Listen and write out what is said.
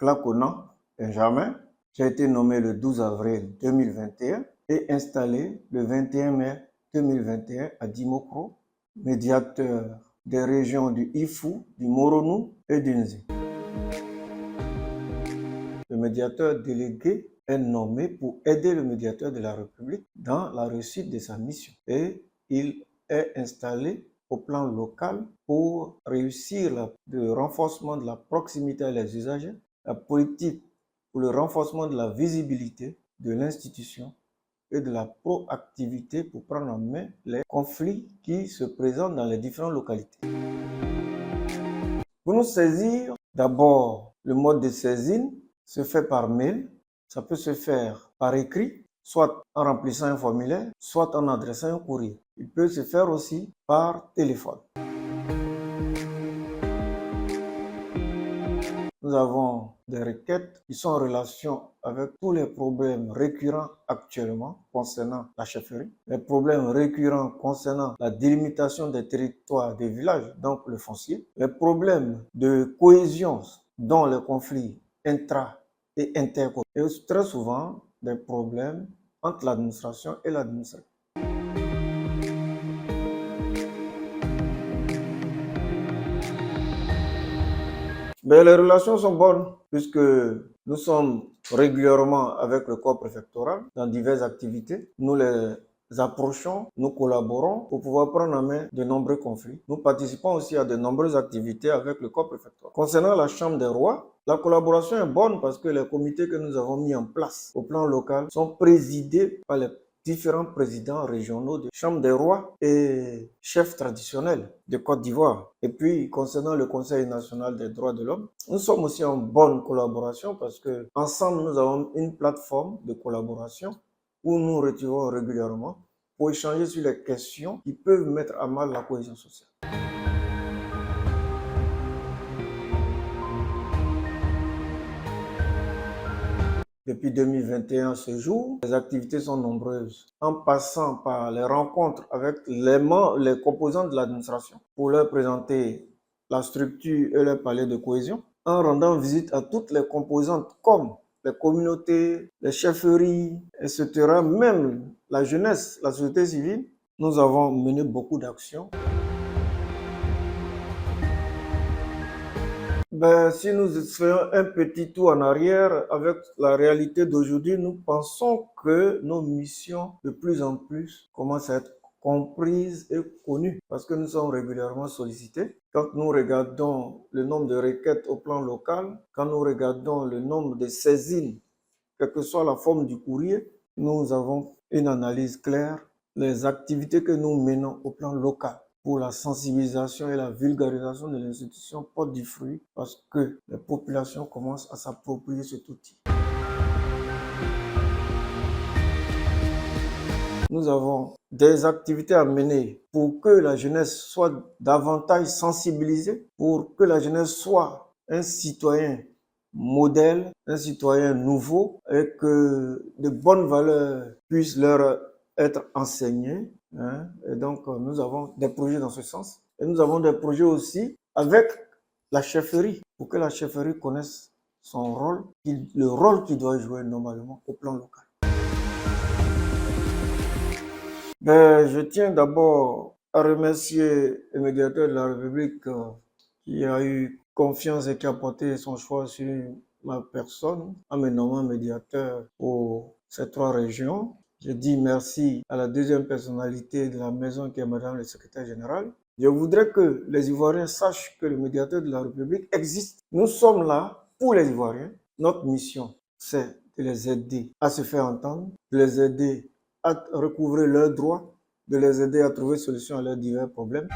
Claconant Benjamin. J'ai été nommé le 12 avril 2021 et installé le 21 mai 2021 à Dimokro, médiateur des régions du Ifu, du Moronou et du Nzi. Le médiateur délégué est nommé pour aider le médiateur de la République dans la réussite de sa mission. Et il est installé au plan local pour réussir le renforcement de la proximité à les usagers, la politique pour le renforcement de la visibilité de l'institution et de la proactivité pour prendre en main les conflits qui se présentent dans les différentes localités. Pour nous saisir, d'abord, le mode de saisine se fait par mail, ça peut se faire par écrit, soit en remplissant un formulaire, soit en adressant un courrier. Il peut se faire aussi par téléphone. Nous avons des requêtes qui sont en relation avec tous les problèmes récurrents actuellement concernant la chefferie, les problèmes récurrents concernant la délimitation des territoires des villages, donc le foncier, les problèmes de cohésion dont les conflits intra- et intercommunaux, et très souvent des problèmes entre l'administration et l'administration. Mais les relations sont bonnes puisque nous sommes régulièrement avec le corps préfectoral dans diverses activités. Nous les approchons, nous collaborons pour pouvoir prendre en main de nombreux conflits. Nous participons aussi à de nombreuses activités avec le corps préfectoral. Concernant la Chambre des rois, la collaboration est bonne parce que les comités que nous avons mis en place au plan local sont présidés par les différents présidents régionaux de Chambre des rois et chefs traditionnels de Côte d'Ivoire. Et puis, concernant le Conseil national des droits de l'homme, nous sommes aussi en bonne collaboration parce que ensemble, nous avons une plateforme de collaboration où nous retirons régulièrement pour échanger sur les questions qui peuvent mettre à mal la cohésion sociale. Depuis 2021 à ce jour, les activités sont nombreuses, en passant par les rencontres avec les composants de l'administration pour leur présenter la structure et leur palais de cohésion, en rendant visite à toutes les composantes comme les communautés, les chefferies, etc., même la jeunesse, la société civile. Nous avons mené beaucoup d'actions. Si nous faisons un petit tour en arrière avec la réalité d'aujourd'hui, nous pensons que nos missions de plus en plus commencent à être comprises et connues parce que nous sommes régulièrement sollicités. Quand nous regardons le nombre de requêtes au plan local, quand nous regardons le nombre de saisines, quelle que soit la forme du courrier, nous avons une analyse claire des activités que nous menons au plan local pour la sensibilisation et la vulgarisation de l'institution porte du fruit parce que les populations commencent à s'approprier cet outil. Nous avons des activités à mener pour que la jeunesse soit davantage sensibilisée, pour que la jeunesse soit un citoyen modèle, un citoyen nouveau et que de bonnes valeurs puissent leur être enseignées. Et donc, nous avons des projets dans ce sens. Et nous avons des projets aussi avec la chefferie, pour que la chefferie connaisse son rôle, le rôle qu'il doit jouer normalement au plan local. Je tiens d'abord à remercier le médiateur de la République qui a eu confiance et qui a porté son choix sur ma personne en me nommant médiateur pour ces 3 régions. Je dis merci à la deuxième personnalité de la maison qui est Madame le secrétaire général. Je voudrais que les Ivoiriens sachent que le médiateur de la République existe. Nous sommes là pour les Ivoiriens. Notre mission, c'est de les aider à se faire entendre, de les aider à recouvrer leurs droits, de les aider à trouver solution à leurs divers problèmes.